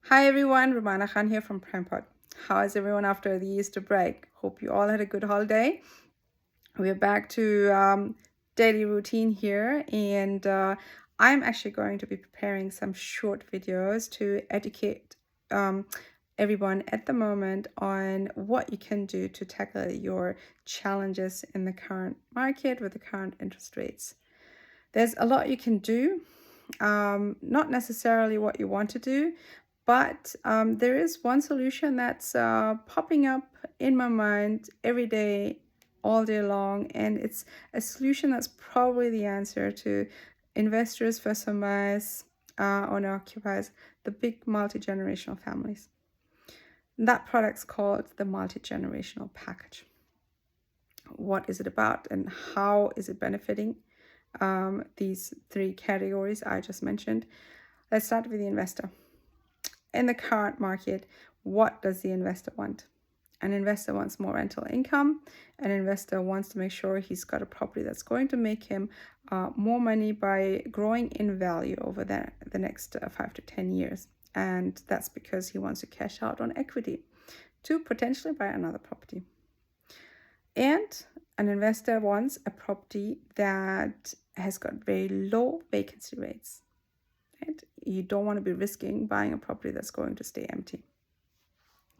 Hi everyone, Rumana Khan here from PrimePod. How is everyone after the Easter break? Hope you all had a good holiday. We're back to daily routine here, and I'm actually going to be preparing some short videos to educate everyone at the moment on what you can do to tackle your challenges in the current market with the current interest rates. There's a lot you can do, not necessarily what you want to do, but there is one solution that's popping up in my mind every day, all day long, and it's a solution that's probably the answer to investors, first-time buyers, owner-occupiers, the big multi-generational families. That product's called the multi-generational package. What is it about, and how is it benefiting these three categories I just mentioned? Let's start with the investor. In the current market, what does the investor want? An investor wants more rental income. An investor wants to make sure he's got a property that's going to make him more money by growing in value over the next 5 to 10 years. And that's because he wants to cash out on equity to potentially buy another property. And an investor wants a property that has got very low vacancy rates. Right? You don't want to be risking buying a property that's going to stay empty.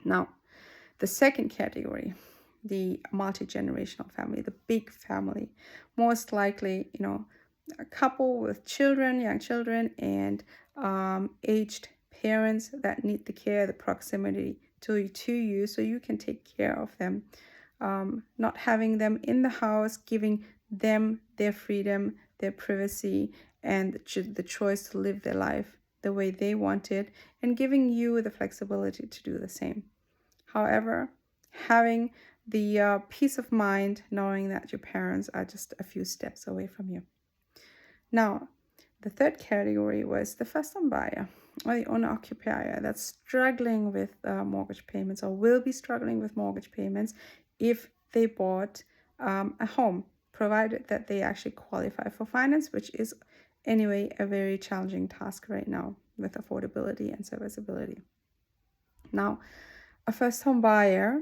Now, the second category, the multi-generational family, the big family, most likely, a couple with children, young children, and aged parents that need the care, the proximity to you so you can take care of them. Not having them in the house, giving them their freedom, their privacy, and the choice to live their life the way they want it, and giving you the flexibility to do the same. However, having the peace of mind knowing that your parents are just a few steps away from you. Now, the third category was the first-time buyer or the owner-occupier that's struggling with mortgage payments or will be struggling with mortgage payments if they bought a home, provided that they actually qualify for finance, which is anyway a very challenging task right now with affordability and serviceability. Now, a first home buyer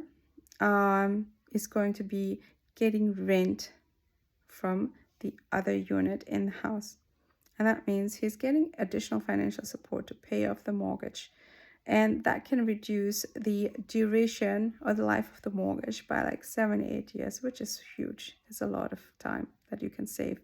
is going to be getting rent from the other unit in the house. And that means he's getting additional financial support to pay off the mortgage. And that can reduce the duration or the life of the mortgage by like 7-8 years, which is huge. There's a lot of time that you can save.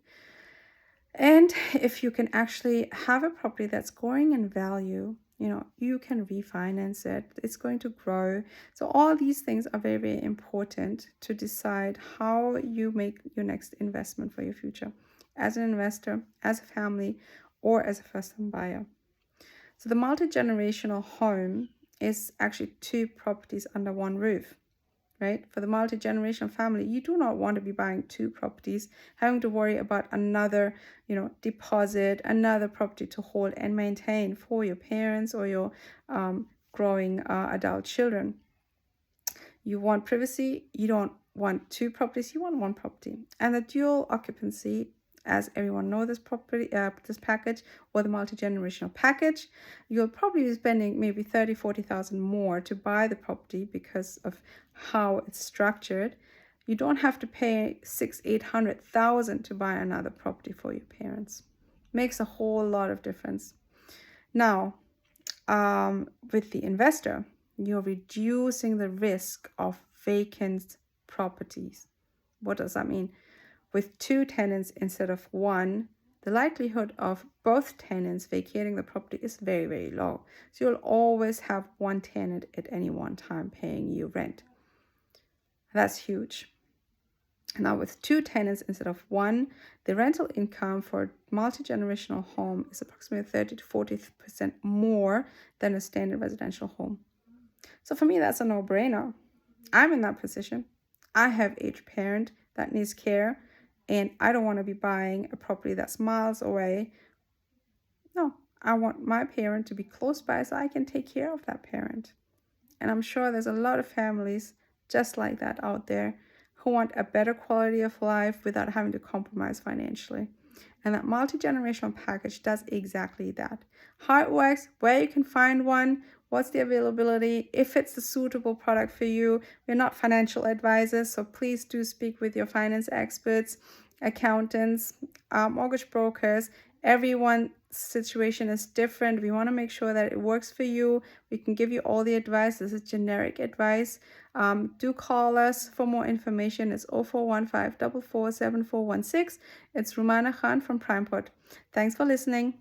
And if you can actually have a property that's growing in value, you can refinance it. It's going to grow. So all these things are very, very important to decide how you make your next investment for your future as an investor, as a family, or as a first-time buyer. So the multi-generational home is actually two properties under one roof, right? For the multi-generational family, you do not want to be buying two properties, having to worry about another, deposit, another property to hold and maintain for your parents or your growing adult children. You want privacy. You don't want two properties. You want one property. And the dual occupancy, as everyone knows, this package or the multi-generational package, you'll probably be spending maybe 30,000-40,000 more to buy the property because of how it's structured. You don't have to pay 600,000-800,000 to buy another property for your parents. Makes a whole lot of difference. Now, with the investor, you're reducing the risk of vacant properties. What does that mean? With two tenants instead of one, the likelihood of both tenants vacating the property is very, very low. So you'll always have one tenant at any one time paying you rent. That's huge. Now with two tenants instead of one, the rental income for a multi-generational home is approximately 30 to 40% more than a standard residential home. So for me, that's a no-brainer. I'm in that position. I have an aged parent that needs care, and I don't want to be buying a property that's miles away. No, I want my parent to be close by so I can take care of that parent. And I'm sure there's a lot of families just like that out there who want a better quality of life without having to compromise financially. And that multi-generational package does exactly that. How it works, where you can find one, what's the availability, if it's a suitable product for you. We're not financial advisors, so please do speak with your finance experts, accountants, mortgage brokers. Everyone's situation is different. We want to make sure that it works for you. We can give you all the advice. This is generic advice. Do call us for more information. It's 0415 447416. It's Rumana Khan from PrimePort. Thanks for listening.